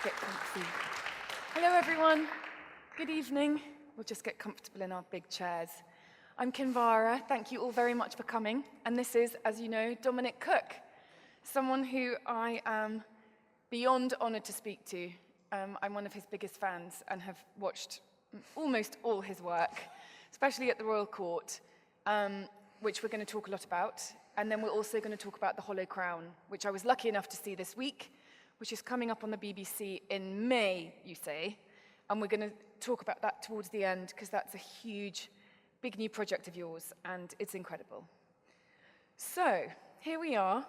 get comfy. Hello, everyone. Good evening. We'll just get comfortable in our big chairs. I'm Kinvara. Thank you all very much for coming. And this is, as you know, Dominic Cooke, someone who I am beyond honoured to speak to. I'm one of his biggest fans and have watched almost all his work, especially at the Royal Court, which we're going to talk a lot about. And then we're also going to talk about The Hollow Crown, which I was lucky enough to see this week, which is coming up on the BBC in May, you say. And we're going to talk about that towards the end, because that's a huge, big new project of yours, and it's incredible. So, here we are.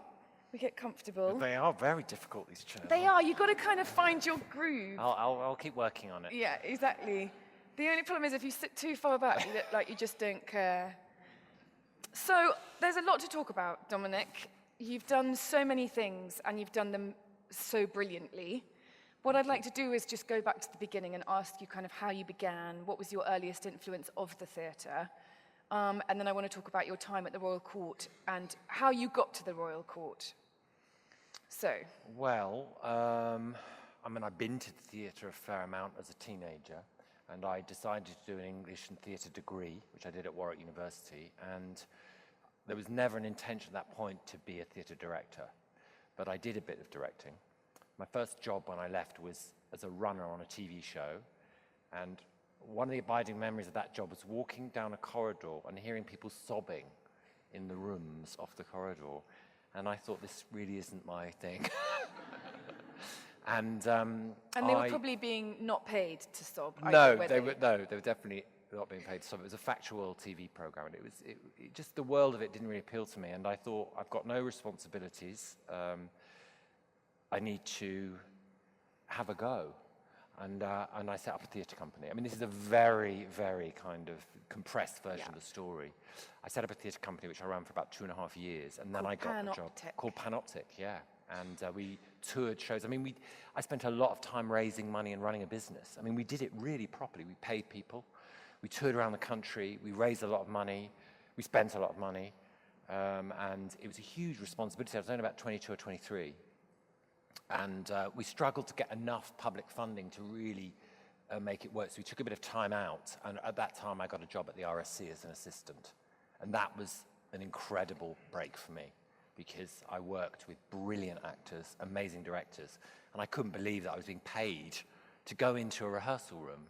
We get comfortable. They are very difficult, these chairs. They are. You've got to kind of find your groove. I'll keep working on it. Yeah, exactly. The only problem is if you sit too far back, you look like you just don't care. So, there's a lot to talk about, Dominic. You've done so many things, and you've done them so brilliantly. What I'd like to do is just go back to the beginning and ask you kind of how you began, what was your earliest influence of the theatre, and then I want to talk about your time at the Royal Court and how you got to the Royal Court. So. Well, I've been to the theatre a fair amount as a teenager, and I decided to do an English and theatre degree, which I did at Warwick University, and there was never an intention at that point to be a theatre director, but I did a bit of directing. My first job when I left was as a runner on a TV show, and one of the abiding memories of that job was walking down a corridor and hearing people sobbing in the rooms off the corridor, and I thought, this really isn't my thing. And they were probably being not paid to sob. No, they were definitely not being paid to sob. It was a factual TV program, and it just the world of it didn't really appeal to me. And I thought, I've got no responsibilities. I need to have a go. And I set up a theatre company. I mean, this is a very, very kind of compressed version of the story. I set up a theatre company which I ran for about 2.5 years, and then I got the job called Panoptic, yeah. And we toured shows. I mean, I spent a lot of time raising money and running a business. I mean, we did it really properly. We paid people. We toured around the country. We raised a lot of money. We spent a lot of money. And it was a huge responsibility. I was only about 22 or 23. And we struggled to get enough public funding to really make it work. So we took a bit of time out. And at that time, I got a job at the RSC as an assistant. And that was an incredible break for me, because I worked with brilliant actors, amazing directors, and I couldn't believe that I was being paid to go into a rehearsal room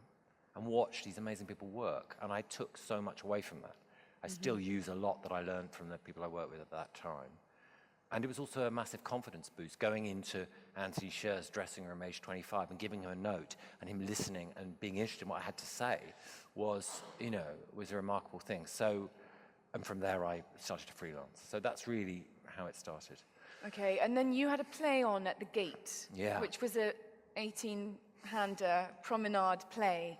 and watch these amazing people work, and I took so much away from that. I still use a lot that I learned from the people I worked with at that time. And it was also a massive confidence boost, going into Anthony Sher's dressing room age 25 and giving him a note, and him listening and being interested in what I had to say was a remarkable thing. So, and from there I started to freelance. So that's really how it started. Okay, and then you had a play on at the Gate, which was a 18-hander promenade play,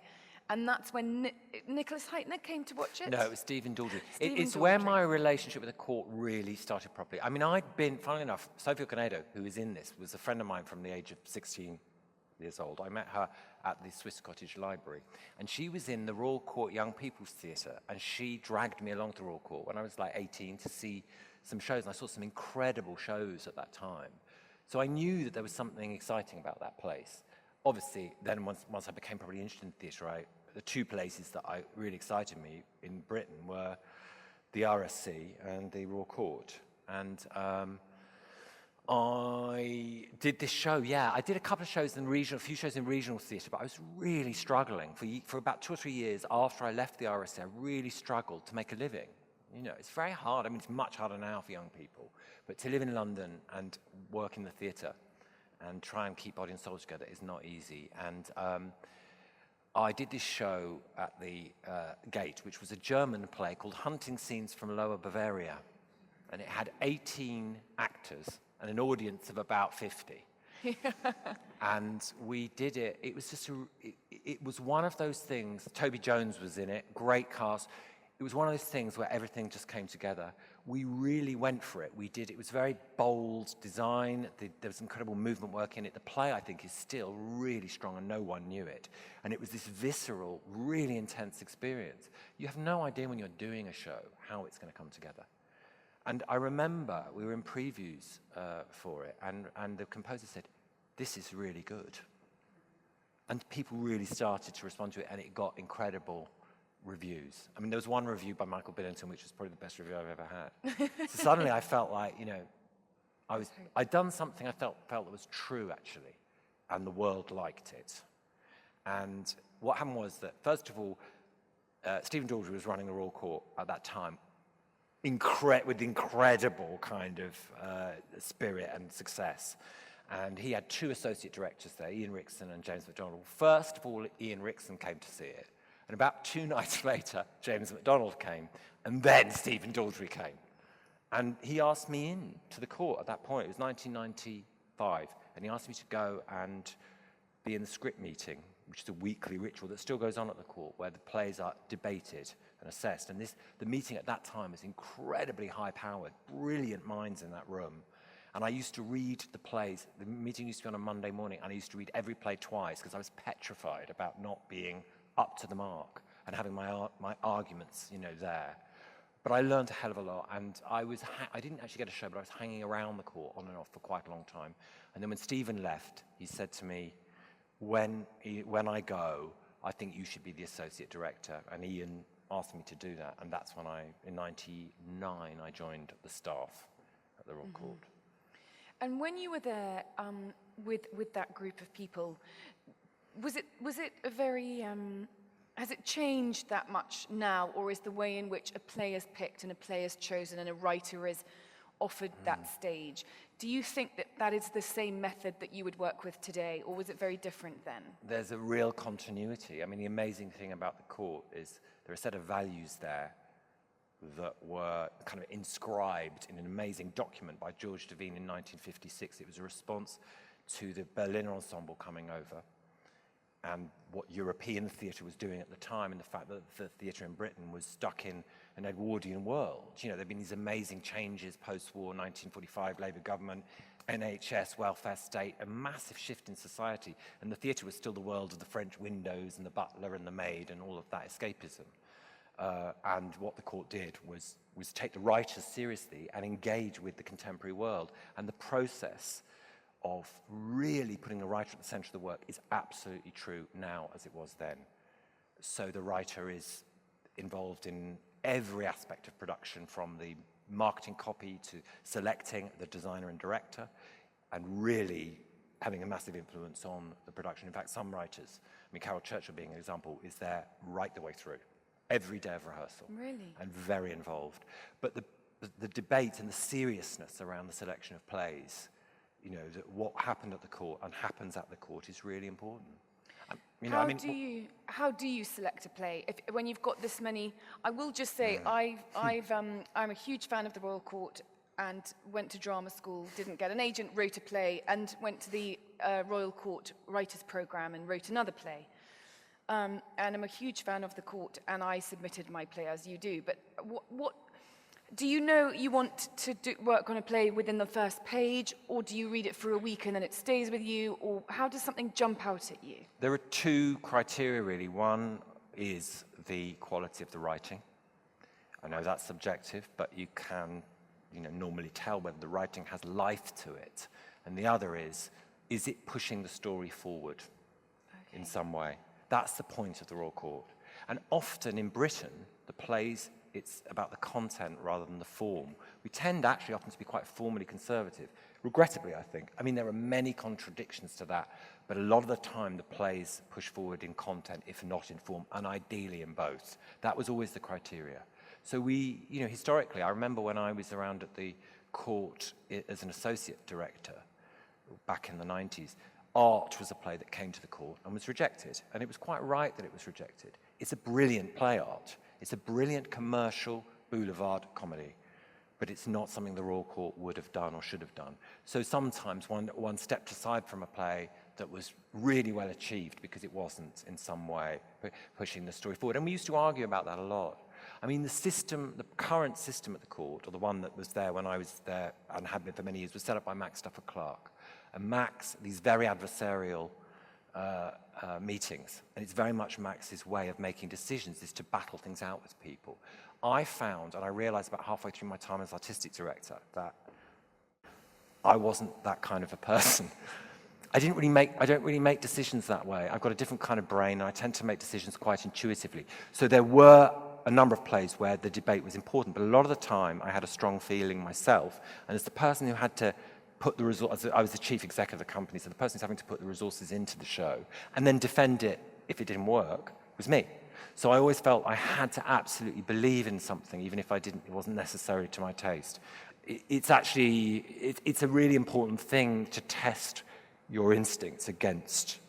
and that's when Nicholas Heitner came to watch it? No, it was Stephen Daldry. It's where my relationship with the court really started properly. I mean, I'd been, funnily enough, Sophie Okonedo, who is in this, was a friend of mine from the age of 16 years old. I met her at the Swiss Cottage Library, and she was in the Royal Court Young People's Theatre, and she dragged me along to Royal Court when I was like 18 to see some shows, and I saw some incredible shows at that time. So I knew that there was something exciting about that place. Obviously, then once I became probably interested in theatre, the two places that really excited me in Britain were the RSC and the Royal Court. And I did this show, I did a couple of shows a few shows in regional theatre, but I was really struggling. For about 2 or 3 years after I left the RSC, I really struggled to make a living. It's very hard. I mean, it's much harder now for young people, but to live in London and work in the theatre and try and keep body and soul together is not easy. And I did this show at the Gate, which was a German play called Hunting Scenes from Lower Bavaria, and it had 18 actors and an audience of about 50. And we did it. It was just it was one of those things. Toby Jones was in it, great cast. It was one of those things where everything just came together. We really went for it. It was very bold design. There was incredible movement work in it. The play, I think, is still really strong, and no one knew it. And it was this visceral, really intense experience. You have no idea when you're doing a show how it's going to come together. And I remember we were in previews for it, and the composer said, "This is really good." And people really started to respond to it, and it got incredible reviews. I mean, there was one review by Michael Billington, which was probably the best review I've ever had. So suddenly I felt like, I'd done something I felt that was true, actually, and the world liked it. And what happened was that, first of all, Stephen Daldry was running the Royal Court at that time, with incredible kind of spirit and success. And he had two associate directors there, Ian Rickson and James MacDonald. First of all, Ian Rickson came to see it. And about 2 nights later, James MacDonald came. And then Stephen Daldry came. And he asked me in to the court at that point. It was 1995. And he asked me to go and be in the script meeting, which is a weekly ritual that still goes on at the court, where the plays are debated and assessed. And the meeting at that time was incredibly high-powered, brilliant minds in that room. And I used to read the plays. The meeting used to be on a Monday morning, and I used to read every play twice because I was petrified about not being up to the mark and having my arguments, there. But I learned a hell of a lot, and I didn't actually get a show, but I was hanging around the court on and off for quite a long time. And then when Stephen left, he said to me, when I go, I think you should be the associate director. And Ian asked me to do that, and that's when in 99, I joined the staff at the Royal Court. And when you were there with that group of people, was it a very has it changed that much now, or is the way in which a play is picked and a play is chosen and a writer is offered that stage? Do you think that is the same method that you would work with today, or was it very different then? There's a real continuity. I mean, the amazing thing about the court is there are a set of values there that were kind of inscribed in an amazing document by George Devine in 1956. It was a response to the Berliner Ensemble coming over and what European theatre was doing at the time, and the fact that the theatre in Britain was stuck in an Edwardian world. There'd been these amazing changes post-war, 1945, Labour government, NHS, welfare state, a massive shift in society, and the theatre was still the world of the French windows and the butler and the maid and all of that escapism. And what the court did was take the writers seriously and engage with the contemporary world. And the process of really putting the writer at the centre of the work is absolutely true now as it was then. So the writer is involved in every aspect of production, from the marketing copy to selecting the designer and director, and really having a massive influence on the production. In fact, some writers, Carol Churchill being an example, is there right the way through. Every day of rehearsal. Really? And very involved. But the debate and the seriousness around the selection of plays, that what happened at the court and happens at the court is really important. How do you select a play when you've got this many? I will just say I'm a huge fan of the Royal Court and went to drama school, didn't get an agent, wrote a play, and went to the Royal Court Writers Programme and wrote another play. And I'm a huge fan of the court, and I submitted my play as you do. But what do you know you want to work on a play within the first page, or do you read it for a week and then it stays with you, or how does something jump out at you? There are two criteria, really. One is the quality of the writing. I know that's subjective, but you can, normally tell whether the writing has life to it. And the other is it pushing the story forward in some way? That's the point of the Royal Court. And often in Britain, the plays, it's about the content rather than the form. We tend actually often to be quite formally conservative, regrettably, I think. There are many contradictions to that, but a lot of the time the plays push forward in content, if not in form, and ideally in both. That was always the criteria. So historically, I remember when I was around at the court as an associate director back in the 90s, Art was a play that came to the court and was rejected. And it was quite right that it was rejected. It's a brilliant play, Art. It's a brilliant commercial boulevard comedy. But it's not something the Royal Court would have done or should have done. So sometimes one stepped aside from a play that was really well achieved because it wasn't in some way pushing the story forward. And we used to argue about that a lot. The current system at the court, or the one that was there when I was there and had been for many years, was set up by Max Stafford Clark. And Max, these very adversarial meetings, and it's very much Max's way of making decisions, is to battle things out with people. I found, and I realized about halfway through my time as artistic director, that I wasn't that kind of a person. I don't really make decisions that way. I've got a different kind of brain, and I tend to make decisions quite intuitively. So there were a number of plays where the debate was important, but a lot of the time I had a strong feeling myself, and as the person who had to put the resources, I was the chief exec of the company, so the person who's having to put the resources into the show and then defend it if it didn't work was me. So I always felt I had to absolutely believe in something, even if it wasn't necessary to my taste. It's a really important thing to test your instincts against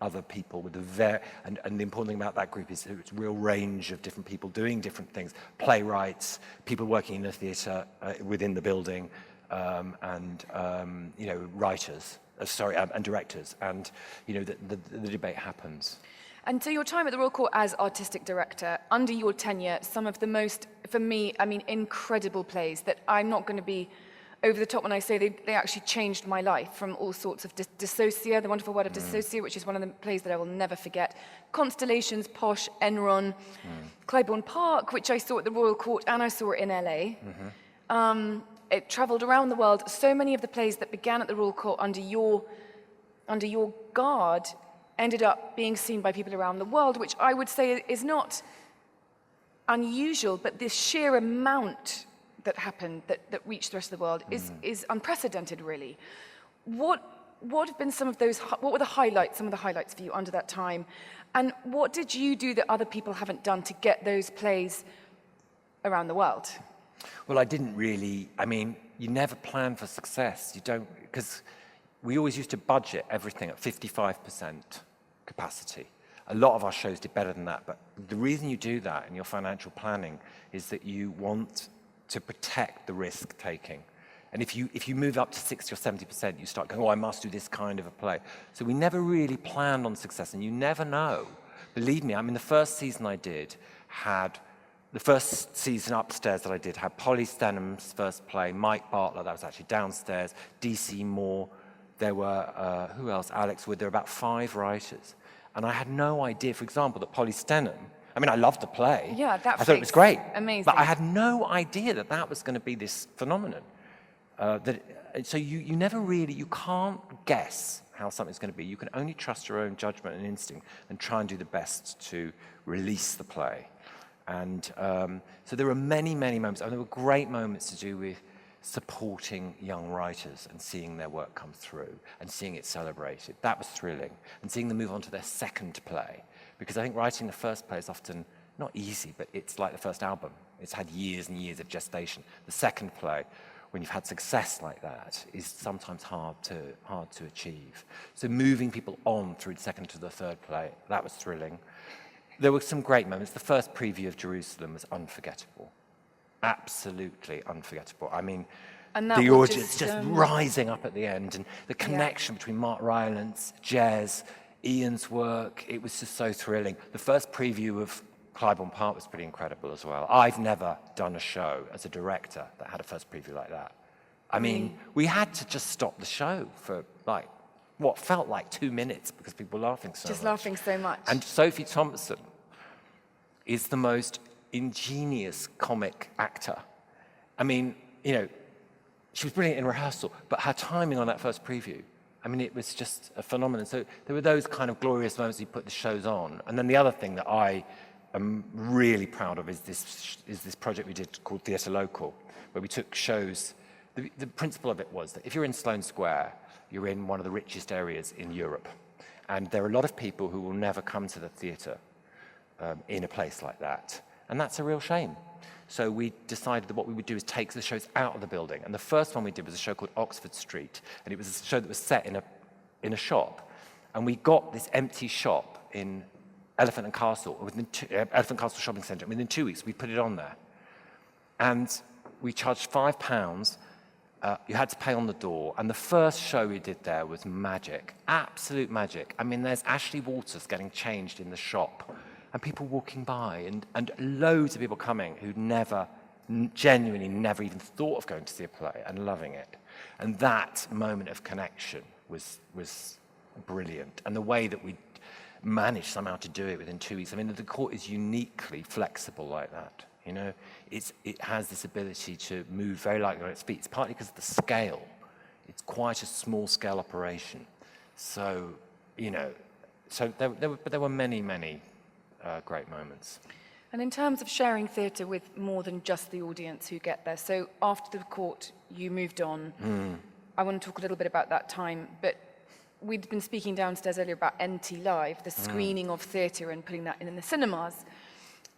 other people with and the important thing about that group is it's a real range of different people doing different things, playwrights, people working in the theatre within the building, and writers, and directors, and the debate happens. And so your time at the Royal Court as artistic director, under your tenure, some of the most, for me, incredible plays that I'm not going to be over the top when I say they actually changed my life, from all sorts of Dissociate, the wonderful word of Dissociate, which is one of the plays that I will never forget. Constellations, Posh, Enron, Clybourne Park, which I saw at the Royal Court and I saw it in LA. It travelled around the world. So many of the plays that began at the Royal Court under your guard ended up being seen by people around the world, which I would say is not unusual, but this sheer amount that happened, that reached the rest of the world, is unprecedented, really. What have been what were the highlights, some of the highlights for you under that time? And what did you do that other people haven't done to get those plays around the world? Well, I didn't really, you never plan for success. You don't, because we always used to budget everything at 55% capacity. A lot of our shows did better than that, but the reason you do that in your financial planning is that you want to protect the risk taking. And if you move up to 60 or 70%, you start going, I must do this kind of a play. So we never really planned on success, and you never know. Believe me, the first season I did the first season upstairs that I did had Polly Stenham's first play, Mike Bartlett, that was actually downstairs, DC Moore, there were, who else, Alex Wood, there were about 5 writers. And I had no idea, for example, that Polly Stenham, I loved the play. Yeah, I thought it was great. Amazing. But I had no idea that was going to be this phenomenon. So you never really, you can't guess how something's going to be. You can only trust your own judgment and instinct and try and do the best to release the play. And so there were many, many moments. There were great moments to do with supporting young writers and seeing their work come through and seeing it celebrated. That was thrilling. And seeing them move on to their second play. Because I think writing the first play is often not easy, but it's like the first album. It's had years and years of gestation. The second play, when you've had success like that, is sometimes hard to achieve. So moving people on through the second to the third play, that was thrilling. There were some great moments. The first preview of Jerusalem was unforgettable. Absolutely unforgettable. And the audience just rising up at the end, and the connection between Mark Rylance, Jez, Ian's work, it was just so thrilling. The first preview of Clybourne Park was pretty incredible as well. I've never done a show as a director that had a first preview like that. We had to just stop the show for what felt like 2 minutes because people were laughing so much. Just laughing so much. And Sophie Thompson is the most ingenious comic actor. She was brilliant in rehearsal, but her timing on that first preview, it was just a phenomenon. So there were those kind of glorious moments you put the shows on. And then the other thing that I am really proud of is this project we did called Theatre Local, where we took shows. The principle of it was that if you're in Sloane Square, you're in one of the richest areas in Europe. And there are a lot of people who will never come to the theatre in a place like that. And that's a real shame. So we decided that what we would do is take the shows out of the building. And the first one we did was a show called Oxford Street. And it was a show that was set in a shop. And we got this empty shop in Elephant and Castle Shopping Centre. Within 2 weeks, we put it on there. And we charged £5. You had to pay on the door. And the first show we did there was magic. Absolute magic. There's Ashley Walters getting changed in the shop. And people walking by, and loads of people coming who'd genuinely never even thought of going to see a play and loving it. And that moment of connection was brilliant. And the way that we managed somehow to do it within 2 weeks. The court is uniquely flexible like that. It has this ability to move very lightly on its feet. It's partly because of the scale. It's quite a small scale operation. So, you know, so there were many, many great moments. And in terms of sharing theatre with more than just the audience who get there, so after the court, you moved on. I want to talk a little bit about that time, but we'd been speaking downstairs earlier about NT Live, the screening of theatre and putting that in the cinemas.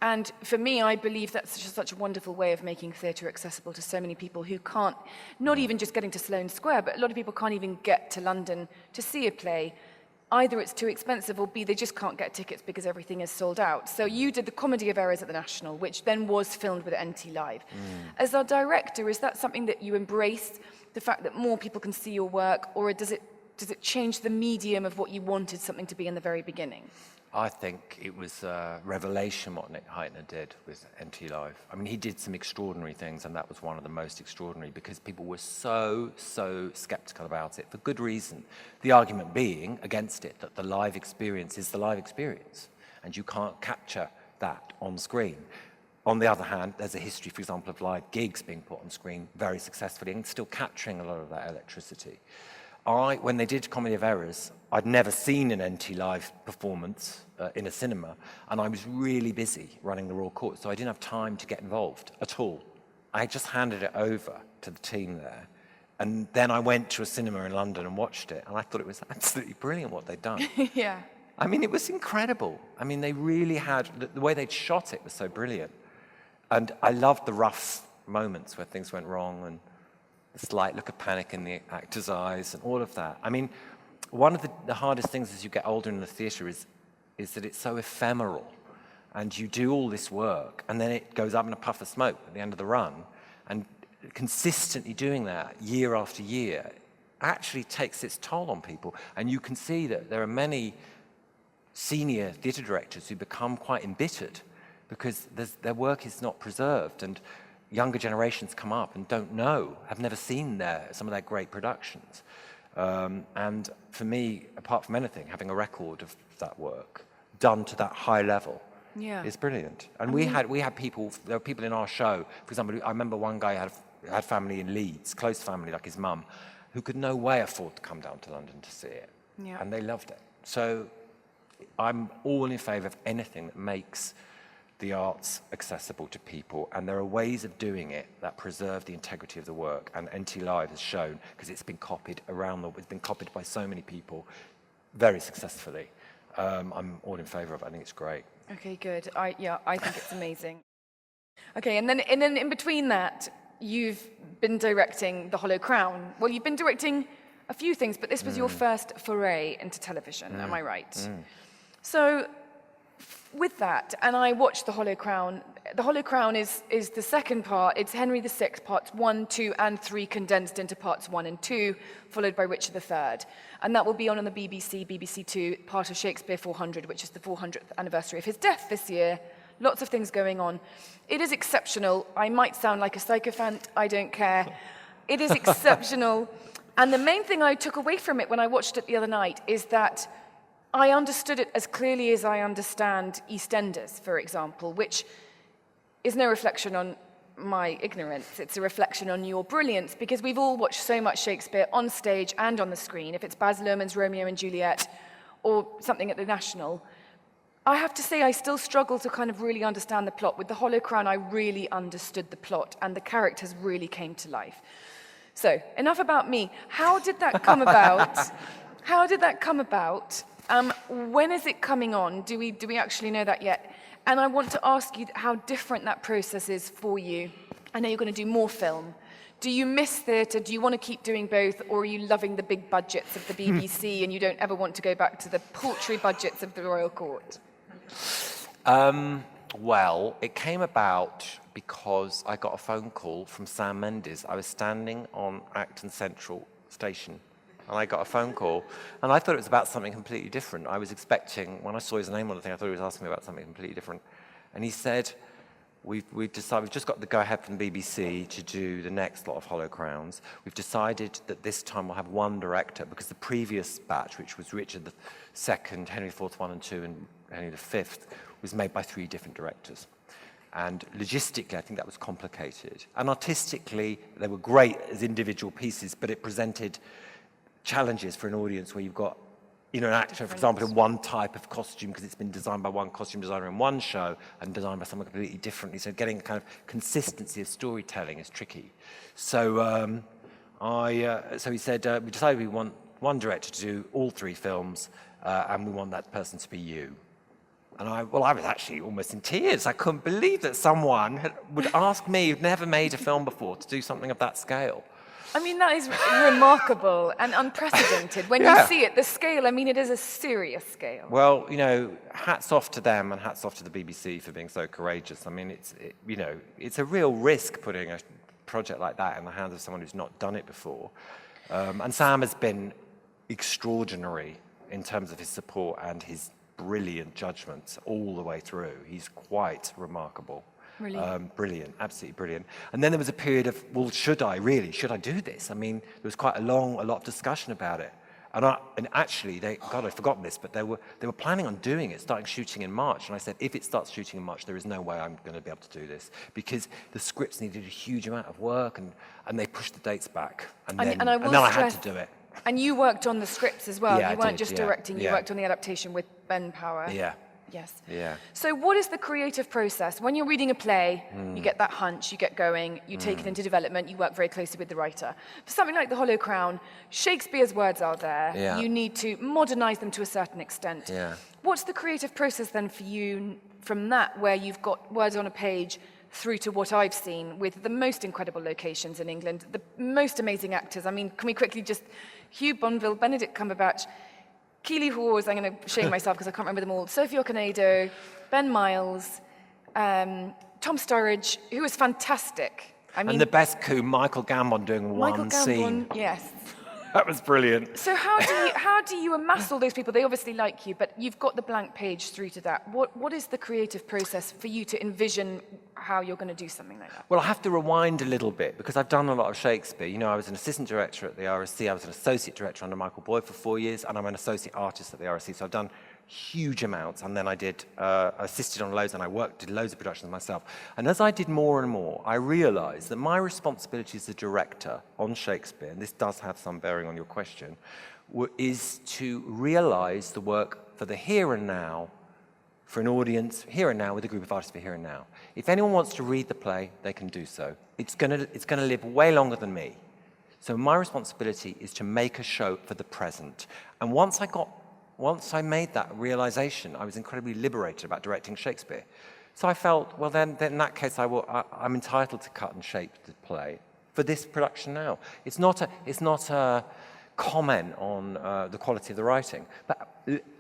And for me, I believe that's just such a wonderful way of making theatre accessible to so many people who can't, not even just getting to Sloane Square, but a lot of people can't even get to London to see a play. Either it's too expensive, or B, they just can't get tickets because everything is sold out. So you did the Comedy of Errors at the National, which then was filmed with NT Live. As our director, is that something that you embrace, the fact that more people can see your work, or does it change the medium of what you wanted something to be in the very beginning? I think it was a revelation what Nick Heitner did with NT Live. I mean, he did some extraordinary things, and that was one of the most extraordinary because people were so skeptical about it for good reason. The argument being against it that the live experience is the live experience, and you can't capture that on screen. On the other hand, there's a history, for example, of live gigs being put on screen very successfully and still capturing a lot of that electricity. When they did Comedy of Errors, I'd never seen an NT Live performance in a cinema, and I was really busy running the Royal Court, so I didn't have time to get involved at all. I just handed it over to the team there, and then I went to a cinema in London and watched it, and I thought it was absolutely brilliant what they'd done. Yeah. I mean, it was incredible. I mean, they really had, the way they'd shot it was so brilliant. And I loved the rough moments where things went wrong, and the slight look of panic in the actor's eyes and all of that. I mean, one of the hardest things as you get older in the theatre is that it's so ephemeral, and you do all this work and then it goes up in a puff of smoke at the end of the run, and consistently doing that year after year actually takes its toll on people. And you can see that there are many senior theatre directors who become quite embittered because their work is not preserved, and younger generations come up and don't know, have never seen some of their great productions. And for me, apart from anything, having a record of that work done to that high level is brilliant. And we had people, there were people in our show, for example, I remember one guy had family in Leeds, close family like his mum, who could no way afford to come down to London to see it. Yeah. And they loved it. So I'm all in favour of anything that makes the arts accessible to people, and there are ways of doing it that preserve the integrity of the work, and NT Live has shown, because it's been copied it's been copied by so many people very successfully. I'm all in favour of it. I think it's great. Okay, good. I think it's amazing. Okay, and then in between that, you've been directing The Hollow Crown. Well, you've been directing a few things, but this was your first foray into television, am I right? So with that, and I watched The Hollow Crown. The Hollow Crown is the second part. It's Henry VI, parts 1, 2, and 3 condensed into parts 1 and 2, followed by Richard III. And that will be on the BBC 2, part of Shakespeare 400, which is the 400th anniversary of his death this year. Lots of things going on. It is exceptional. I might sound like a sycophant. I don't care. It is exceptional. And the main thing I took away from it when I watched it the other night is that I understood it as clearly as I understand EastEnders, for example, which is no reflection on my ignorance. It's a reflection on your brilliance, because we've all watched so much Shakespeare on stage and on the screen, if it's Baz Luhrmann's Romeo and Juliet or something at the National. I have to say I still struggle to kind of really understand the plot. With The Hollow Crown, I really understood the plot, and the characters really came to life. So, enough about me. How did that come about? How did that come about? When is it coming on? Do we actually know that yet? And I want to ask you how different that process is for you. I know you're going to do more film. Do you miss theatre? Do you want to keep doing both? Or are you loving the big budgets of the BBC and you don't ever want to go back to the paltry budgets of the Royal Court? Well, it came about because I got a phone call from Sam Mendes. I was standing on Acton Central Station, and I got a phone call, and I thought it was about something completely different. I was expecting, when I saw his name on the thing, I thought he was asking me about something completely different. And he said, we've just got the go-ahead from the BBC to do the next lot of Hollow Crowns. We've decided that this time we'll have one director, because the previous batch, which was Richard II, Henry IV 1 and 2, and Henry V, was made by 3 different directors. And logistically, I think that was complicated. And artistically, they were great as individual pieces, but it presented challenges for an audience where you've got an actor, for example, in one type of costume because it's been designed by one costume designer in one show and designed by someone completely differently. So getting a kind of consistency of storytelling is tricky. So so he said, we decided we want one director to do all 3 films, and we want that person to be you. And I was actually almost in tears. I couldn't believe that someone would ask me, who'd never made a film before, to do something of that scale. I mean, that is remarkable and unprecedented. When you see it, the scale, I mean, it is a serious scale. Well, hats off to them and hats off to the BBC for being so courageous. I mean, it's a real risk putting a project like that in the hands of someone who's not done it before. And Sam has been extraordinary in terms of his support and his brilliant judgments all the way through. He's quite remarkable. Brilliant, absolutely brilliant. And then there was a period of, well, should I do this? I mean, there was quite a lot of discussion about it. And actually, God, I've forgotten this, but they were planning on doing it, starting shooting in March. And I said, if it starts shooting in March, there is no way I'm going to be able to do this, because the scripts needed a huge amount of work, and they pushed the dates back. And then I had to do it. And you worked on the scripts as well. Yeah, you weren't just directing, you worked on the adaptation with Ben Power. Yeah. Yes. Yeah. So what is the creative process? When you're reading a play, you get that hunch, you get going, you take it into development, you work very closely with the writer. For something like The Hollow Crown, Shakespeare's words are there. Yeah. You need to modernize them to a certain extent. Yeah. What's the creative process then for you from that, where you've got words on a page, through to what I've seen with the most incredible locations in England, the most amazing actors? I mean, can we quickly just... Hugh, Bonneville, Benedict Cumberbatch, Keeley Hawes, I'm going to shame myself because I can't remember them all, Sophie Okonedo, Ben Miles, Tom Sturridge, who was fantastic. I mean, and the best coup, Michael Gambon doing one scene. Yes. That was brilliant. So how do you amass all those people? They obviously like you, but you've got the blank page through to that. What is the creative process for you to envision how you're going to do something like that? Well, I have to rewind a little bit because I've done a lot of Shakespeare. I was an assistant director at the RSC. I was an associate director under Michael Boyd for 4 years, and I'm an associate artist at the RSC. So I've done huge amounts, and then I assisted on loads, and I did loads of productions myself. And as I did more and more, I realized that my responsibility as a director on Shakespeare, and this does have some bearing on your question, is to realize the work for the here and now, for an audience here and now, with a group of artists for here and now. If anyone wants to read the play, they can do so. It's gonna live way longer than me. So my responsibility is to make a show for the present. And once I made that realization, I was incredibly liberated about directing Shakespeare. So I felt, well, then in that case, I'm entitled to cut and shape the play for this production now. It's not a comment on the quality of the writing, but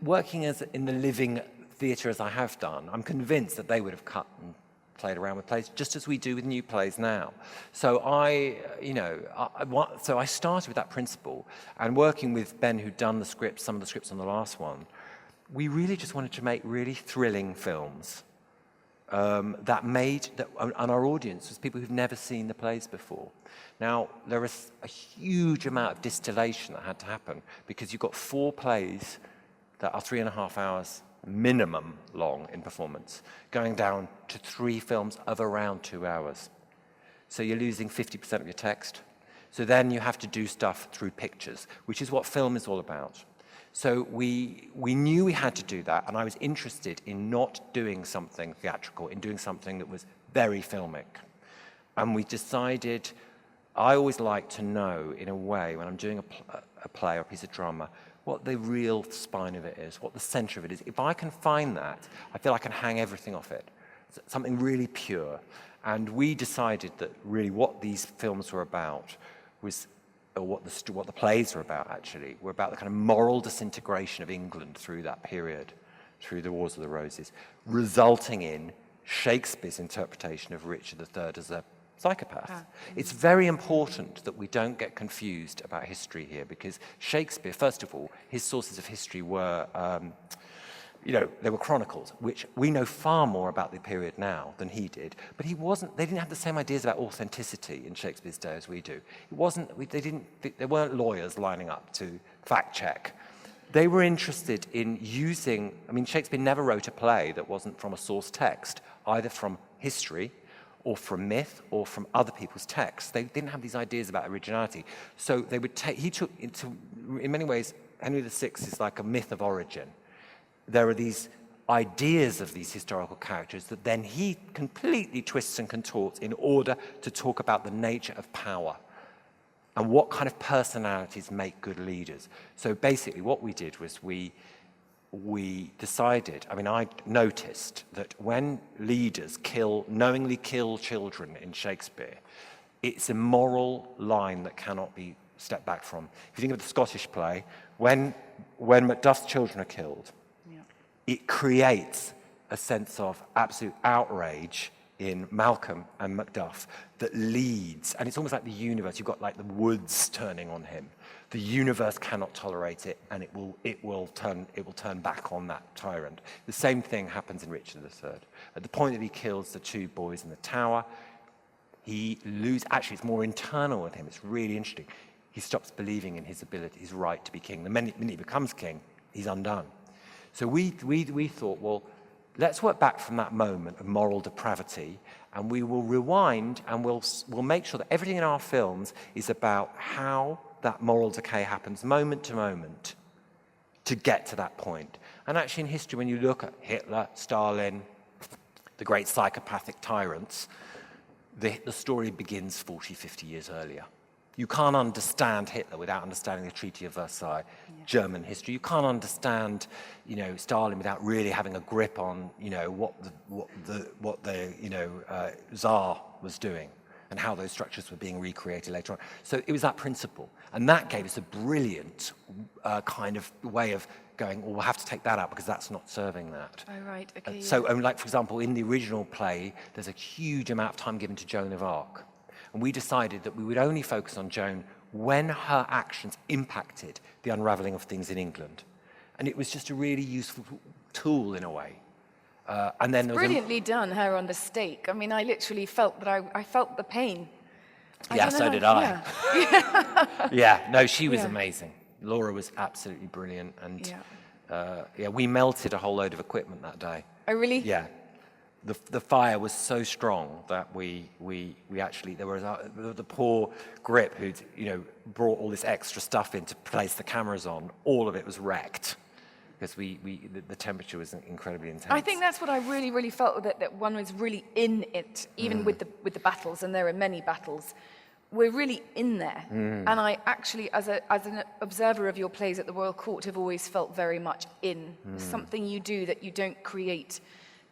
working in the living theatre as I have done, I'm convinced that they would have cut and played around with plays just as we do with new plays now. So I started with that principle, and working with Ben, who'd done some of the scripts on the last one, we really just wanted to make really thrilling films and our audience was people who've never seen the plays before. Now, there was a huge amount of distillation that had to happen because you've got 4 plays that are 3.5 hours minimum long in performance, going down to 3 films of around 2 hours. So you're losing 50% of your text. So then you have to do stuff through pictures, which is what film is all about. So we knew we had to do that, and I was interested in not doing something theatrical, in doing something that was very filmic. And we decided, I always like to know, in a way, when I'm doing a play or a piece of drama, what the real spine of it is, what the center of it is. If I can find that, I feel I can hang everything off it. Something really pure. And we decided that really what these films were about was, or what the plays were about, actually, were about the kind of moral disintegration of England through that period, through the Wars of the Roses, resulting in Shakespeare's interpretation of Richard III as a psychopath. It's very important that we don't get confused about history here, because Shakespeare, first of all, his sources of history were, they were chronicles, which we know far more about the period now than he did, but they didn't have the same ideas about authenticity in Shakespeare's day as we do. There weren't lawyers lining up to fact check. They were interested in using, Shakespeare never wrote a play that wasn't from a source text, either from history or from myth, or from other people's texts. They didn't have these ideas about originality. So he took, in many ways, Henry VI is like a myth of origin. There are these ideas of these historical characters that then he completely twists and contorts in order to talk about the nature of power and what kind of personalities make good leaders. So basically what we did was we decided, I mean, I noticed that when leaders knowingly kill children in Shakespeare, it's a moral line that cannot be stepped back from. If you think of the Scottish play, when Macduff's children are killed, it creates a sense of absolute outrage in Malcolm and Macduff that leads, and it's almost like the universe. You've got like the woods turning on him. The universe cannot tolerate it, and it will turn back on that tyrant. The same thing happens in Richard III. At the point that he kills the two boys in the tower, actually it's more internal with him. It's really interesting. He stops believing in his ability, his right to be king. The minute he becomes king, he's undone. So we thought, well, let's work back from that moment of moral depravity, and we will rewind, and we'll make sure that everything in our films is about how that moral decay happens moment to moment to get to that point. And actually in history, when you look at Hitler, Stalin, the great psychopathic tyrants, the story begins 40, 50 years earlier. You can't understand Hitler without understanding the Treaty of Versailles, German history. You can't understand, Stalin without really having a grip on, what the Tsar was doing and how those structures were being recreated later on. So it was that principle, and that gave us a brilliant kind of way of going, well, we'll have to take that out because that's not serving that. Oh, right, okay. So, like, for example, in the original play, there's a huge amount of time given to Joan of Arc. And we decided that we would only focus on Joan when her actions impacted the unraveling of things in England. And it was just a really useful tool in a way. And then brilliantly done, her on the stake. I mean, I literally felt that I felt the pain. Yeah, so did I. Yeah, no, she was amazing. Laura was absolutely brilliant. And we melted a whole load of equipment that day. Oh, really? Yeah. The fire was so strong that we actually, there was the poor grip who'd brought all this extra stuff in to place the cameras on. All of it was wrecked because the temperature was incredibly intense. I think that's what I really, really felt, that one was really in it, even with the battles, and there are many battles. We're really in there. And I actually, as an observer of your plays at the Royal Court, have always felt very much in. Something you do that you don't create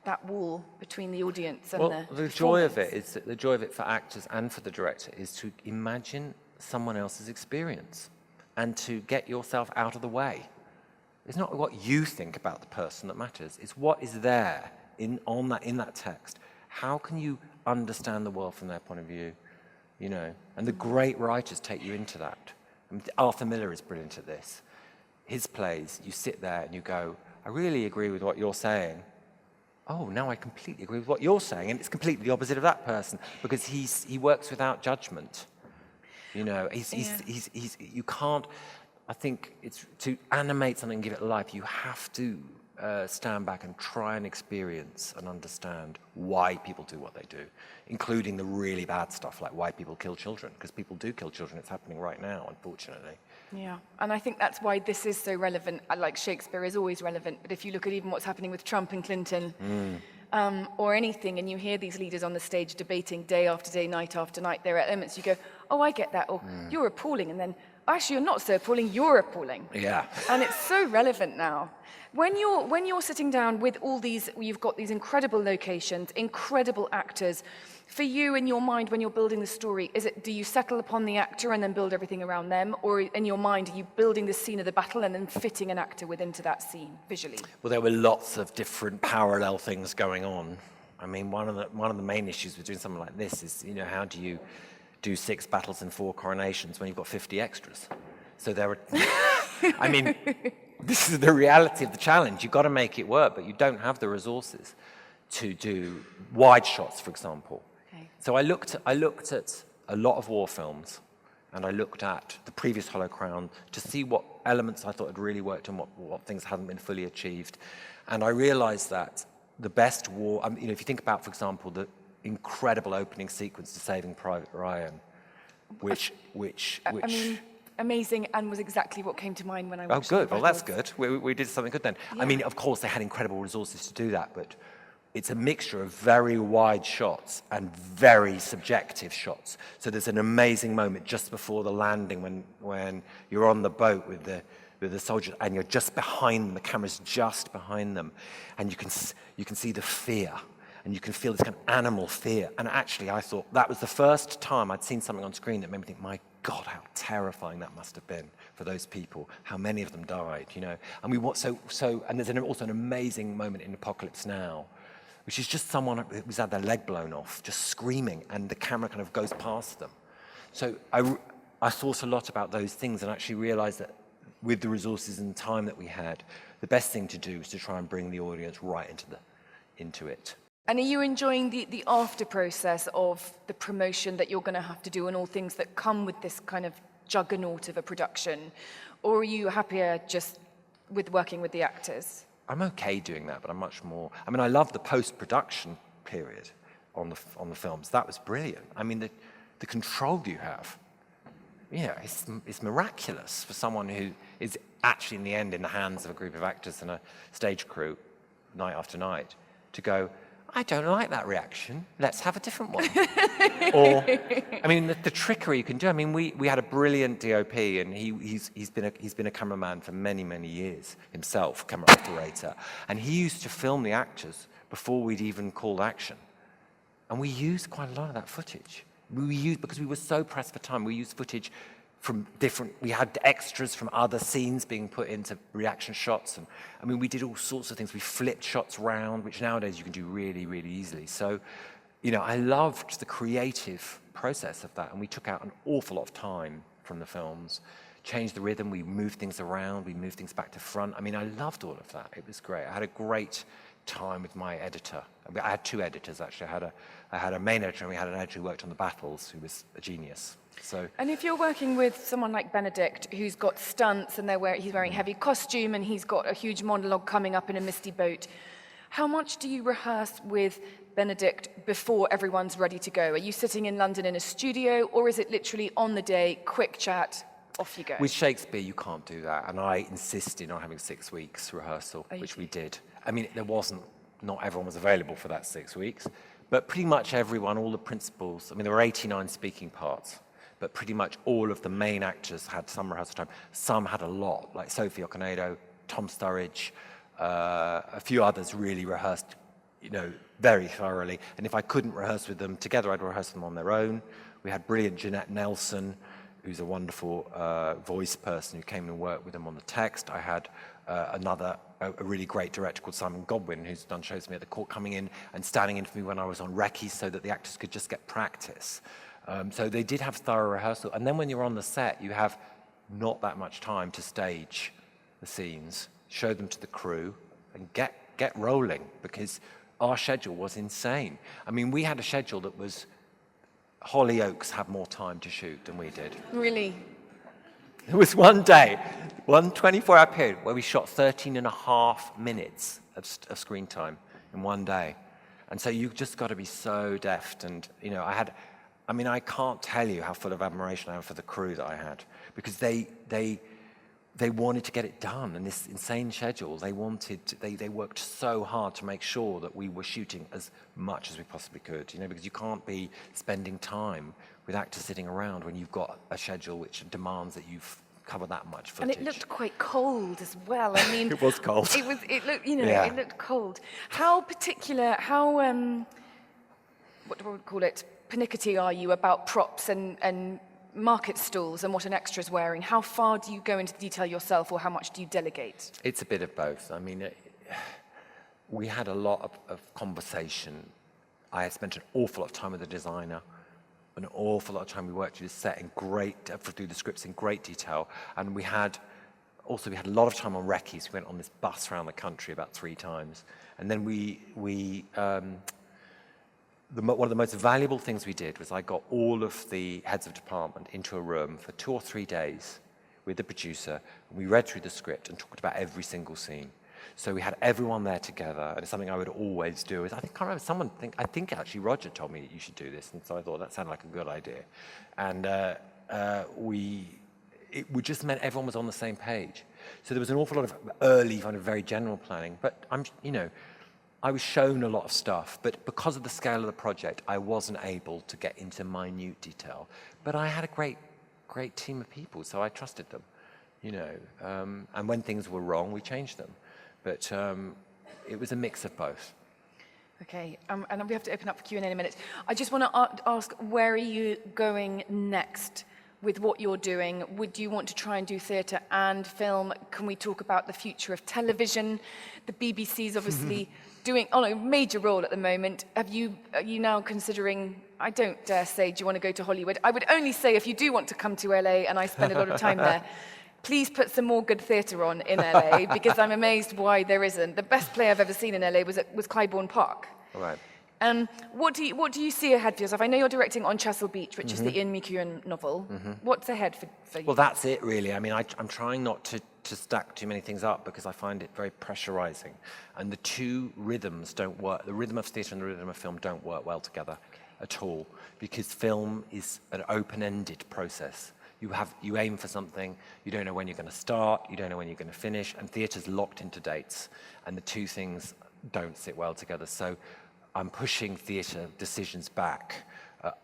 that wall between the audience and the joy of it is that the joy of it for actors and for the director is to imagine someone else's experience and to get yourself out of the way. It's not what you think about the person that matters. It's what is there in that text. How can you understand the world from their point of view? And the great writers take you into that. I mean, Arthur Miller is brilliant at this. His plays, you sit there and you go, I really agree with what you're saying. Oh, now I completely agree with what you're saying, and it's completely the opposite of that person because he works without judgment. You can't. I think it's to animate something and give it life. You have to stand back and try and experience and understand why people do what they do, including the really bad stuff like why people kill children, because people do kill children. It's happening right now, unfortunately. Yeah, and I think that's why this is so relevant. Like Shakespeare is always relevant, but if you look at even what's happening with Trump and Clinton, or anything, and you hear these leaders on the stage debating day after day, night after night, there are elements you go, oh, I get that, or you're appalling, and then, actually, you're not so appalling, you're appalling. Yeah. And it's so relevant now. When you're sitting down with all these, you've got these incredible locations, incredible actors. For you, in your mind, when you're building the story, do you settle upon the actor and then build everything around them? Or in your mind, are you building the scene of the battle and then fitting an actor into that scene, visually? Well, there were lots of different parallel things going on. I mean, one of the main issues with doing something like this is, how do you do 6 battles and 4 coronations when you've got 50 extras? So there are, I mean, this is the reality of the challenge. You've got to make it work, but you don't have the resources to do wide shots, for example. So I looked at a lot of war films, and I looked at the previous Hollow Crown to see what elements I thought had really worked and what things hadn't been fully achieved. And I realized that the best war, if you think about, for example, the incredible opening sequence to Saving Private Ryan, which amazing and was exactly what came to mind when I Oh, watched good. the Well, that's battles. good. We did something good then. Yeah. I mean, of course, they had incredible resources to do that, but it's a mixture of very wide shots and very subjective shots. So there's an amazing moment just before the landing when you're on the boat with the soldiers and you're just behind them, the camera's just behind them, and you can see the fear. And you can feel this kind of animal fear. And actually, I thought that was the first time I'd seen something on screen that made me think, my God, how terrifying that must have been for those people. How many of them died, you know? And and there's also an amazing moment in Apocalypse Now, which is just someone who's had their leg blown off, just screaming, and the camera kind of goes past them. So I thought a lot about those things and actually realized that with the resources and time that we had, the best thing to do was to try and bring the audience right into it. And are you enjoying the after process of the promotion that you're going to have to do and all things that come with this kind of juggernaut of a production? Or are you happier just with working with the actors? I'm okay doing that, but I'm much more... I mean, I love the post-production period on the films. That was brilliant. I mean, the control you have, it's miraculous for someone who is actually in the end in the hands of a group of actors and a stage crew night after night to go, I don't like that reaction. Let's have a different one. Or, I mean, the trickery you can do. I mean, we had a brilliant DOP, and he's been a cameraman for many, many years himself, camera operator. And he used to film the actors before we'd even called action. And we used quite a lot of that footage. Because we were so pressed for time, we used footage from we had extras from other scenes being put into reaction shots. And I mean, we did all sorts of things. We flipped shots around, which nowadays you can do really, really easily. So, you know, I loved the creative process of that. And we took out an awful lot of time from the films, changed the rhythm, we moved things around, we moved things back to front. I mean, I loved all of that. It was great. I had a great time with my editor. I had two editors, actually. I had a main editor, and we had an editor who worked on the battles, who was a genius. So, and if you're working with someone like Benedict, who's got stunts and he's wearing heavy costume and he's got a huge monologue coming up in a misty boat, how much do you rehearse with Benedict before everyone's ready to go? Are you sitting in London in a studio, or is it literally on the day, quick chat, off you go? With Shakespeare, you can't do that, and I insisted on having 6 weeks rehearsal, which we did. I mean, not everyone was available for that 6 weeks, but pretty much everyone, all the principals, I mean, there were 89 speaking parts, but pretty much all of the main actors had some rehearsal time. Some had a lot, like Sophie Okonedo, Tom Sturridge, a few others really rehearsed, you know, very thoroughly. And if I couldn't rehearse with them together, I'd rehearse them on their own. We had brilliant Jeanette Nelson, who's a wonderful voice person who came and worked with them on the text. I had a really great director called Simon Godwin, who's done shows with me at the Court, coming in and standing in for me when I was on recce so that the actors could just get practice. So they did have thorough rehearsal. And then when you're on the set, you have not that much time to stage the scenes, show them to the crew, and get rolling, because our schedule was insane. I mean, we had a schedule that was... Hollyoaks had more time to shoot than we did. Really? There was one day, one 24-hour period, where we shot 13 and a half minutes of screen time in one day. And so you've just got to be so deft. And, you know, I can't tell you how full of admiration I am for the crew that I had, because they wanted to get it done in this insane schedule. They worked so hard to make sure that we were shooting as much as we possibly could, you know, because you can't be spending time with actors sitting around when you've got a schedule which demands that you've cover that much footage. And it looked quite cold as well. I mean, it was cold. It looked, you know, It looked cold. How what do we call it? Pernickety are you about props and market stalls and what an extra's wearing? How far do you go into detail yourself, or how much do you delegate? It's a bit of both. I mean, we had a lot of conversation. I had spent an awful lot of time with the designer, an awful lot of time we worked through the set through the scripts in great detail, and we had a lot of time on recce's. We went on this bus around the country about 3 times, and then one of the most valuable things we did was I got all of the heads of department into a room for 2 or 3 days with the producer, and we read through the script and talked about every single scene. So we had everyone there together, and it's something I would always do. I think actually Roger told me that you should do this, and so I thought that sounded like a good idea. And it would just meant everyone was on the same page. So there was an awful lot of early, kind of very general planning. But I was shown a lot of stuff, but because of the scale of the project, I wasn't able to get into minute detail. But I had a great team of people, so I trusted them, and when things were wrong, we changed them. But it was a mix of both. Okay, and we have to open up for Q&A in a minute. I just want to ask, where are you going next with what you're doing? Would you want to try and do theatre and film? Can we talk about the future of television? The BBC's obviously doing a major role at the moment. Are you now considering, I don't dare say, do you want to go to Hollywood? I would only say if you do want to come to LA, and I spend a lot of time there, please put some more good theatre on in LA, because I'm amazed why there isn't. The best play I've ever seen in LA was Clybourne Park. All right. What do you see ahead for yourself? I know you're directing On Chesil Beach, which is the Ian McEwan novel. What's ahead for you? Well, that's it, really. I mean, I'm trying not to stack too many things up because I find it very pressurizing. And the two rhythms don't work. The rhythm of theatre and the rhythm of film don't work well together at all, because film is an open-ended process. You aim for something, you don't know when you're going to start, you don't know when you're going to finish, and theatre's locked into dates, and the two things don't sit well together. So I'm pushing theatre decisions back.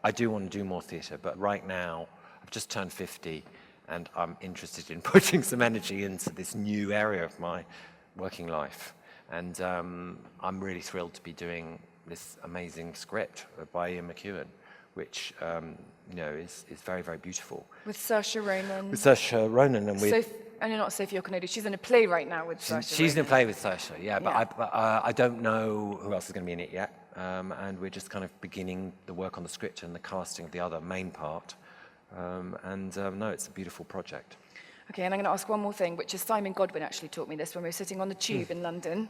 I do want to do more theatre, but right now I've just turned 50, and I'm interested in putting some energy into this new area of my working life. And I'm really thrilled to be doing this amazing script by Ian McEwan, which is very, very beautiful. With Saoirse Ronan. With Saoirse Ronan, and and you're not Sophie Okonedo. She's in a play right now with Saoirse Ronan. She's in a play with Saoirse, yeah. But I don't know who else is going to be in it yet. And we're just kind of beginning the work on the script and the casting of the other main part. No, it's a beautiful project. Okay, and I'm going to ask one more thing, which is Simon Godwin actually taught me this when we were sitting on the tube in London.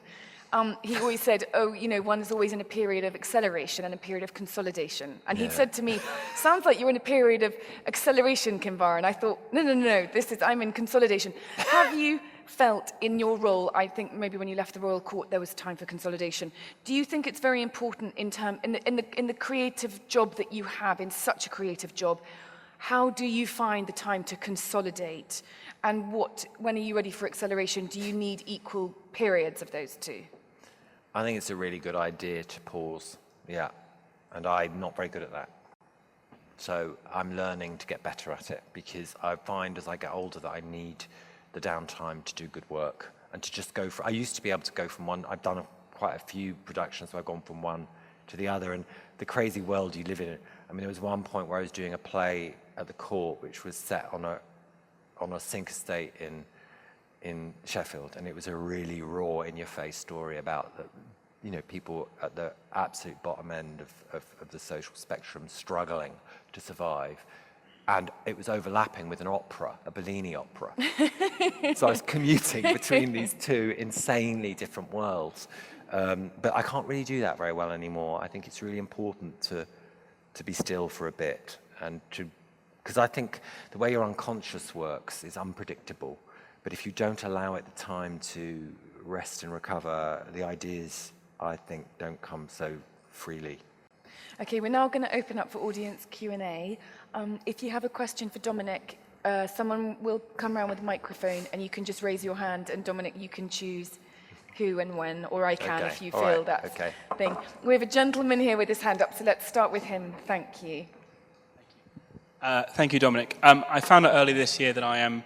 He always said, one is always in a period of acceleration and a period of consolidation. And he'd said to me, sounds like you're in a period of acceleration, Kinvara. And I thought, no, I'm in consolidation. Have you felt in your role, I think maybe when you left the Royal Court, there was time for consolidation. Do you think it's very important in the creative job that you have, in such a creative job, how do you find the time to consolidate? And when are you ready for acceleration? Do you need equal periods of those two? I think it's a really good idea to pause, yeah. And I'm not very good at that. So I'm learning to get better at it, because I find as I get older that I need the downtime to do good work and to just go for, I used to be able to go from one, I've done quite a few productions, so I've gone from one to the other, and the crazy world you live in. I mean, there was one point where I was doing a play at the Court, which was set on a sink estate in Sheffield, and it was a really raw, in-your-face story about people at the absolute bottom end of the social spectrum struggling to survive. And it was overlapping with an opera, a Bellini opera. So I was commuting between these two insanely different worlds. But I can't really do that very well anymore. I think it's really important to be still for a bit, and because I think the way your unconscious works is unpredictable. But if you don't allow it the time to rest and recover, the ideas, I think, don't come so freely. Okay, we're now going to open up for audience Q&A. If you have a question for Dominic, someone will come around with a microphone, and you can just raise your hand, and Dominic, you can choose who and when, or I can if you feel that thing. We have a gentleman here with his hand up, so let's start with him. Thank you. Thank you, Dominic. I found out earlier this year that I am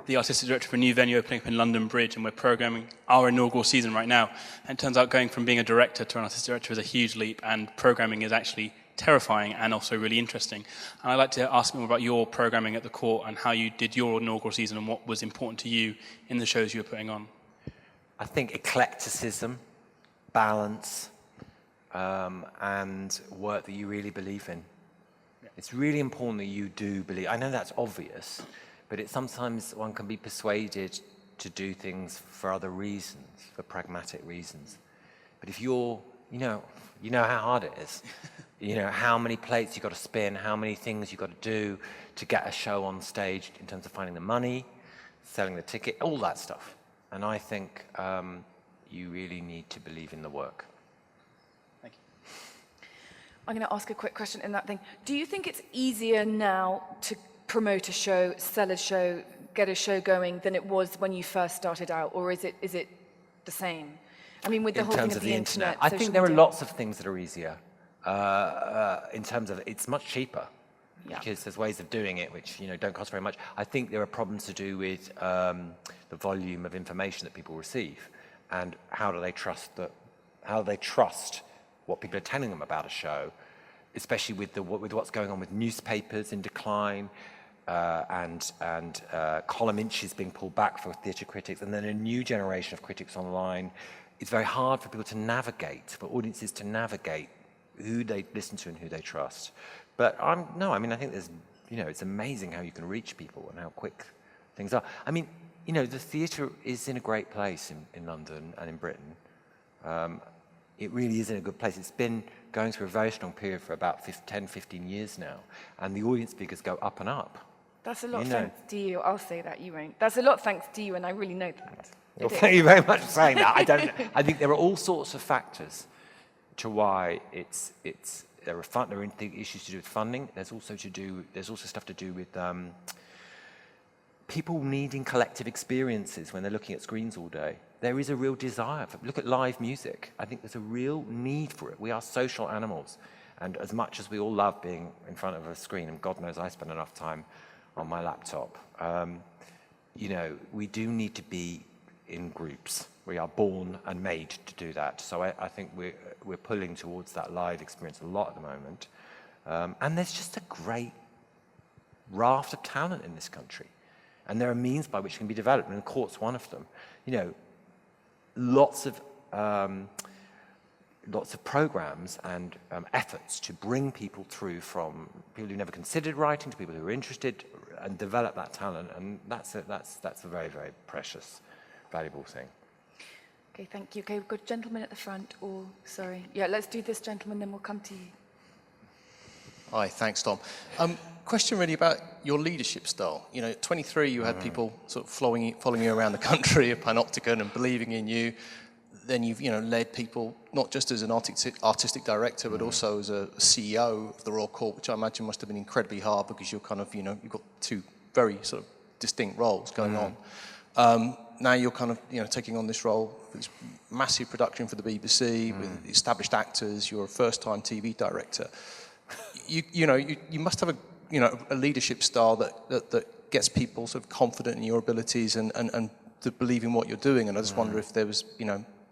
the artistic director for a new venue opening up in London Bridge, and we're programming our inaugural season right now. And it turns out going from being a director to an artistic director is a huge leap, and programming is actually terrifying and also really interesting. And I'd like to ask more about your programming at the Court and how you did your inaugural season and what was important to you in the shows you were putting on. I think eclecticism, balance, and work that you really believe in. It's really important that you do believe. I know that's obvious, but sometimes one can be persuaded to do things for other reasons, for pragmatic reasons. But if you know how hard it is. You know how many plates you've got to spin, how many things you've got to do to get a show on stage in terms of finding the money, selling the ticket, all that stuff. And I think you really need to believe in the work. Thank you. I'm going to ask a quick question in that thing. Do you think it's easier now to promote a show, sell a show, get a show going than it was when you first started out, or is it the same? I mean, with the In whole thing terms of of the the internet, internet, I think social there are media. lots of things that are easier. In terms of it's much cheaper. Yeah. Because there's ways of doing it which don't cost very much. I think there are problems to do with the volume of information that people receive, and how do they trust what people are telling them about a show, especially with what's going on with newspapers in decline, and column inches being pulled back for theatre critics, and then a new generation of critics online. It's very hard for people to navigate, for audiences to navigate who they listen to and who they trust. But I think there's, it's amazing how you can reach people and how quick things are. I mean, the theatre is in a great place in London and in Britain. It really is in a good place. It's been going through a very strong period for about 10, 15 years now, and the audience figures go up and up. That's a lot thanks to you. I'll say that, you won't. That's a lot thanks to you, and I really know that. Well, thank you very much for saying that. I think there are all sorts of factors to why there are issues to do with funding. There's also stuff to do with people needing collective experiences when they're looking at screens all day. There is a real desire look at live music. I think there's a real need for it. We are social animals, and as much as we all love being in front of a screen, and God knows I spend enough time on my laptop, we do need to be in groups. We are born and made to do that. So I think we're pulling towards that live experience a lot at the moment. And there's just a great raft of talent in this country. And there are means by which it can be developed, and the court's one of them. Lots of programs and efforts to bring people through, from people who never considered writing to people who are interested, and develop that talent. And that's a very, very precious, valuable thing. Okay, thank you. Okay, we've got a gentleman at the front. Oh, sorry. Yeah, let's do this gentleman, then we'll come to you. Hi, thanks, Dom. Question really about your leadership style. At 23, you had people sort of following you around the country, a panopticon, and believing in you. Then you've led people not just as an artistic director, but also as a CEO of the Royal Court, which I imagine must have been incredibly hard, because you're kind of you've got two very sort of distinct roles going on. Now you're kind of taking on this role, this massive production for the BBC with established actors. You're a first-time TV director. You must have a leadership style that gets people sort of confident in your abilities and to believe in what you're doing. And I just wonder if there was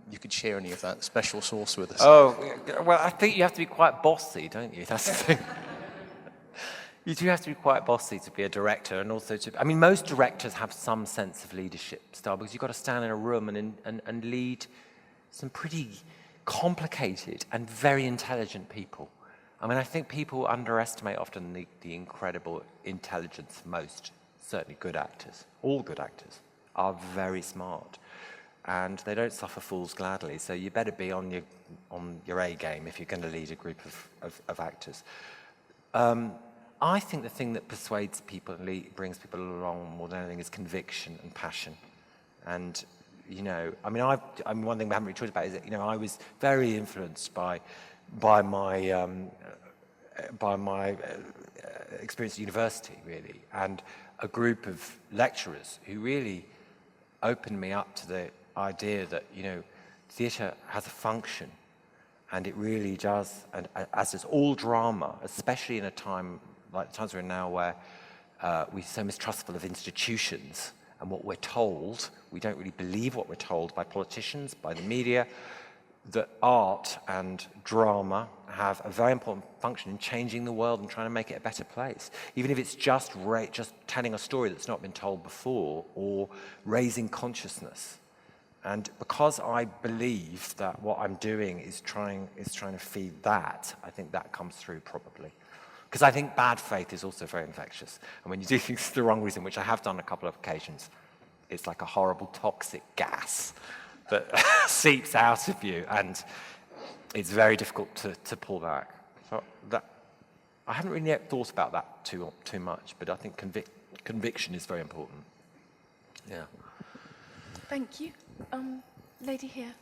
you could share any of that special sauce with us. Oh, well, I think you have to be quite bossy, don't you? That's the thing. You do have to be quite bossy to be a director, and also most directors have some sense of leadership style, because you've got to stand in a room and lead some pretty complicated and very intelligent people. I think people underestimate often the incredible intelligence of most, certainly good actors. All good actors are very smart, and they don't suffer fools gladly. So you better be on your A game if you're going to lead a group of actors. I think the thing that persuades people and brings people along more than anything is conviction and passion. And one thing we haven't really talked about is that I was very influenced by my experience at university, really, and a group of lecturers who really opened me up to the idea that theatre has a function, and it really does, and as does all drama, especially in a time like the times we're in now, where we're so mistrustful of institutions and what we're told. We don't really believe what we're told by politicians, by the media. That art and drama have a very important function in changing the world and trying to make it a better place, even if it's just telling a story that's not been told before, or raising consciousness. And because I believe that what I'm doing is trying to feed that, I think that comes through probably. Because I think bad faith is also very infectious. And when you do things for the wrong reason, which I have done on a couple of occasions, it's like a horrible toxic gas that seeps out of you, and it's very difficult to pull back. So I haven't really yet thought about that too much, but I think conviction is very important. Yeah. Thank you. Lady here.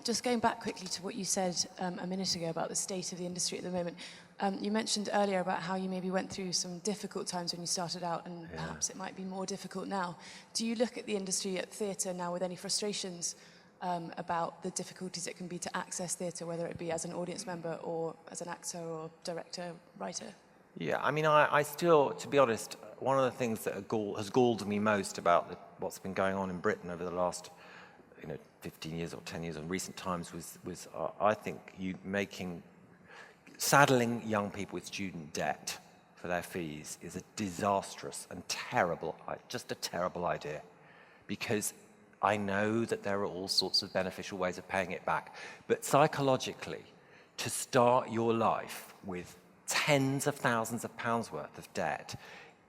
Just going back quickly to what you said a minute ago about the state of the industry at the moment, You mentioned earlier about how you maybe went through some difficult times when you started out, and perhaps it might be more difficult now. Do you look at the industry at theatre now with any frustrations about the difficulties it can be to access theatre, whether it be as an audience member or as an actor or director, writer? Yeah, I mean, I still, to be honest, one of the things that has galled me most about what's been going on in Britain over the last 15 years or 10 years in recent times was I think, saddling young people with student debt for their fees is a disastrous and just a terrible idea, because I know that there are all sorts of beneficial ways of paying it back. But psychologically, to start your life with tens of thousands of pounds worth of debt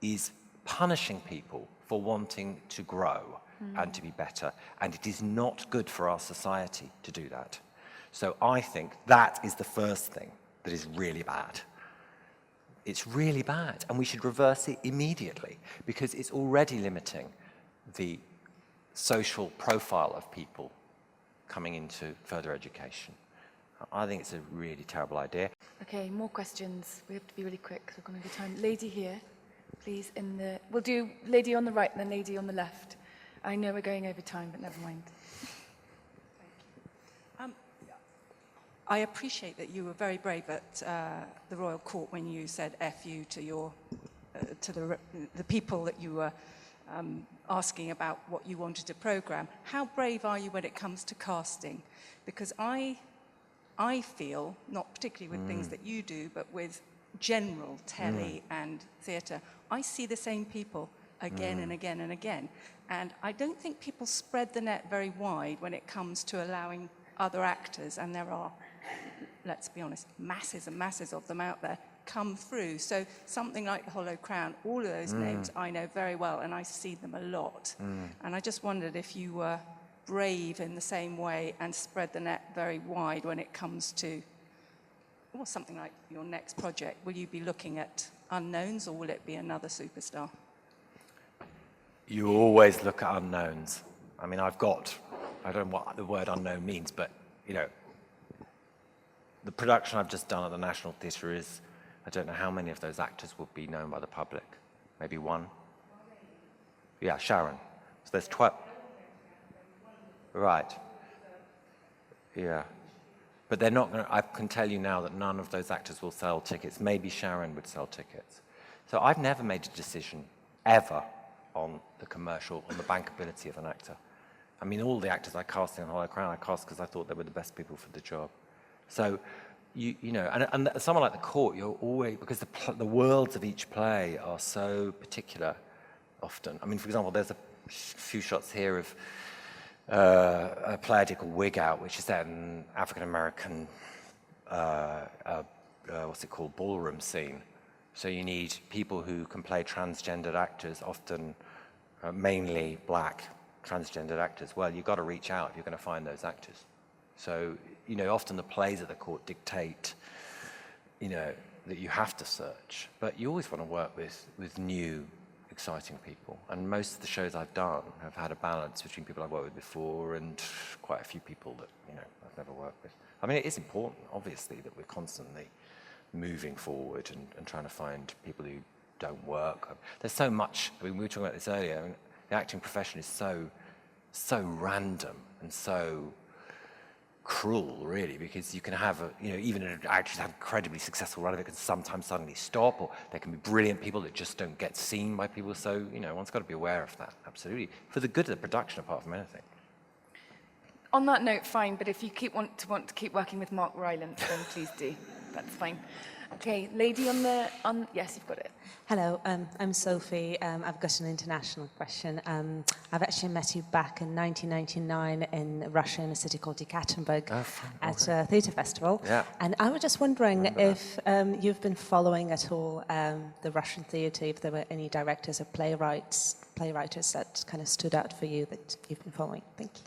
is punishing people for wanting to grow and to be better. And it is not good for our society to do that. So I think that is the first thing that is really bad. It's really bad, and we should reverse it immediately, because it's already limiting the social profile of people coming into further education. I think it's a really terrible idea. Okay, more questions. We have to be really quick, so we're going to go time. Lady here, please, we'll do lady on the right and then lady on the left. I know we're going over time, but never mind. I appreciate that you were very brave at the Royal Court when you said F you to your to the people that you were asking about what you wanted to programme. How brave are you when it comes to casting? Because I feel, not particularly with things that you do, but with general telly and theatre, I see the same people again and again and again. And I don't think people spread the net very wide when it comes to allowing other actors, and there are, let's be honest, masses and masses of them out there, come through. So something like The Hollow Crown, all of those names I know very well, and I see them a lot. And I just wondered if you were brave in the same way and spread the net very wide when it comes to, well, something like your next project. Will you be looking at unknowns, or will it be another superstar? You always look at unknowns. I mean, I don't know what the word unknown means, but, the production I've just done at the National Theatre is, I don't know how many of those actors will be known by the public. Maybe one? Yeah, Sharon. So there's 12. Right. Yeah. But they're not going to, I can tell you now that none of those actors will sell tickets. Maybe Sharon would sell tickets. So I've never made a decision, ever, on the commercial, on the bankability of an actor. I mean, all the actors I cast in Hollow Crown, I cast because I thought they were the best people for the job. So, and someone like The Court, you're always, because the worlds of each play are so particular often. I mean, for example, there's a few shots here of a play I did called Wig Out, which is set in an African-American, what's it called, ballroom scene. So you need people who can play transgendered actors, often mainly black transgendered actors. Well, you've got to reach out if you're going to find those actors. So, often the plays at the Court dictate, that you have to search. But you always want to work with new, exciting people. And most of the shows I've done have had a balance between people I've worked with before and quite a few people that, I've never worked with. I mean, it is important, obviously, that we're constantly moving forward and trying to find people who don't work. There's so much, we were talking about this earlier, the acting profession is so random and so cruel, really, because you can have, even an actor who's had an incredibly successful run of it can sometimes suddenly stop, or there can be brilliant people that just don't get seen by people. So, one's got to be aware of that, absolutely, for the good of the production, apart from anything. On that note, fine, but if you want to keep working with Mark Rylance, then please do. That's fine. Okay, lady on the, yes, you've got it. Hello, I'm Sophie. I've got an international question. I've actually met you back in 1999 in Russia in a city called Yekaterinburg at a theatre festival. Yeah. And I was just wondering if you've been following at all the Russian theatre, if there were any directors or playwrights that kind of stood out for you that you've been following. Thank you.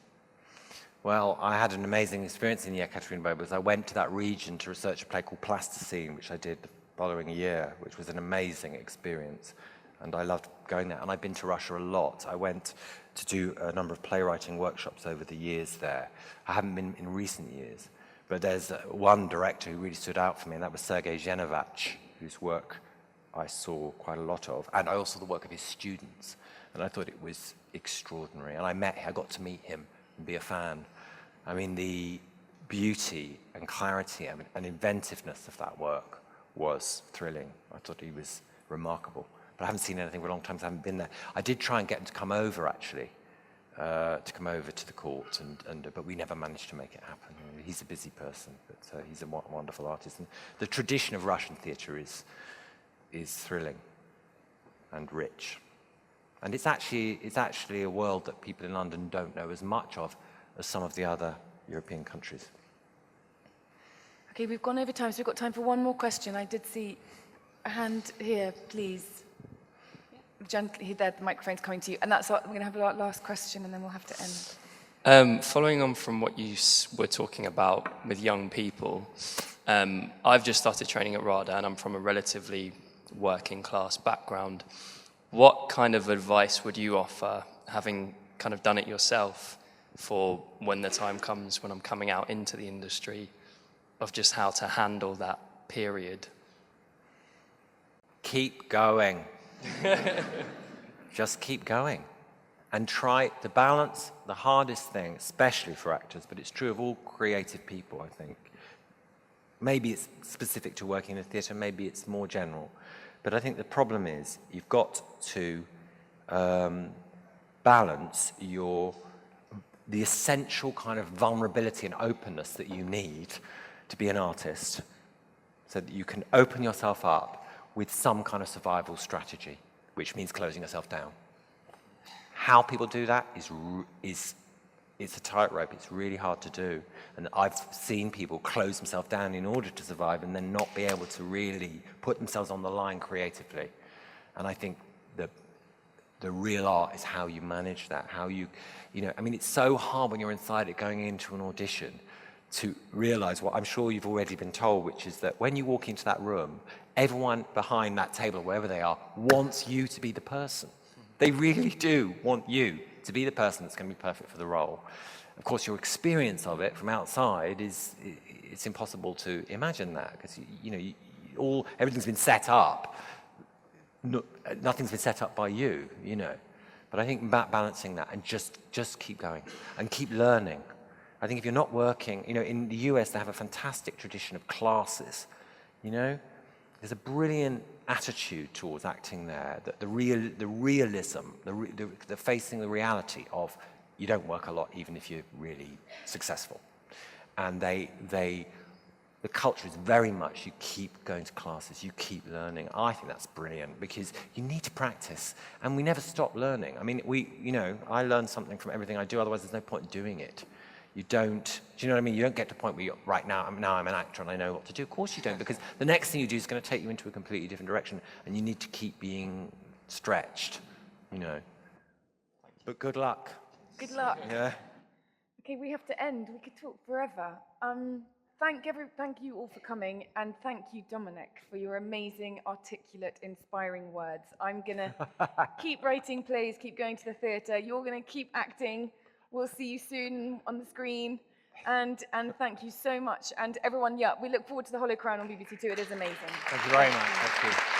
Well, I had an amazing experience in Yekaterinburg because I went to that region to research a play called Plasticine, which I did the following year, which was an amazing experience. And I loved going there. And I've been to Russia a lot. I went to do a number of playwriting workshops over the years there. I haven't been in recent years. But there's one director who really stood out for me, and that was Sergei Zhenovach, whose work I saw quite a lot of, and I also saw the work of his students, and I thought it was extraordinary. And I got to meet him and be a fan. I mean, the beauty and clarity and inventiveness of that work was thrilling. I thought he was remarkable. But I haven't seen anything for a long time, so I haven't been there. I did try and get him to come over, actually, to come over to the court, but we never managed to make it happen. He's a busy person, but he's a wonderful artist. And the tradition of Russian theatre is thrilling and rich. And it's actually a world that people in London don't know as much of as some of the other European countries. Okay, we've gone over time, so we've got time for one more question. I did see a hand here, please. Gently, there, the microphone's coming to you. And we're going to have a last question, and then we'll have to end. Following on from what you were talking about with young people, I've just started training at RADA, and I'm from a relatively working class background. What kind of advice would you offer, having kind of done it yourself, for when the time comes when I'm coming out into the industry, of just how to handle that period? Keep going. Just keep going. And try to balance the hardest thing, especially for actors, but it's true of all creative people, I think. Maybe it's specific to working in a theatre, maybe it's more general. But I think the problem is you've got to balance the essential kind of vulnerability and openness that you need to be an artist, so that you can open yourself up with some kind of survival strategy, which means closing yourself down. How people do that is it's a tightrope. It's really hard to do. And I've seen people close themselves down in order to survive and then not be able to really put themselves on the line creatively. And I think the real art is how you manage that, how I mean, it's so hard when you're inside it going into an audition to realize what I'm sure you've already been told, which is that when you walk into that room, everyone behind that table, wherever they are, wants you to be the person. They really do want you to be the person that's going to be perfect for the role. Of course, your experience of it from outside it's impossible to imagine that, because everything's been set up. Nothing's been set up by you, But I think balancing that and just keep going and keep learning. I think if you're not working, in the US they have a fantastic tradition of classes, There's a brilliant attitude towards acting there, that the realism, the facing the reality of you don't work a lot even if you're really successful. And the culture is very much you keep going to classes, you keep learning. I think that's brilliant because you need to practice, and we never stop learning. I mean, I learn something from everything I do, otherwise there's no point in doing it. You don't, do you know what I mean? You don't get to a point where you're, right now I'm an actor and I know what to do. Of course you don't, because the next thing you do is going to take you into a completely different direction, and you need to keep being stretched, But good luck. Good luck. Yeah. Okay, we have to end. We could talk forever. Thank you all for coming, and thank you, Dominic, for your amazing, articulate, inspiring words. I'm going to keep writing plays, keep going to the theatre. You're going to keep acting. We'll see you soon on the screen. And thank you so much. And everyone, we look forward to the Hollow Crown on BBC Two. It is amazing. Thank you very much. Thank you.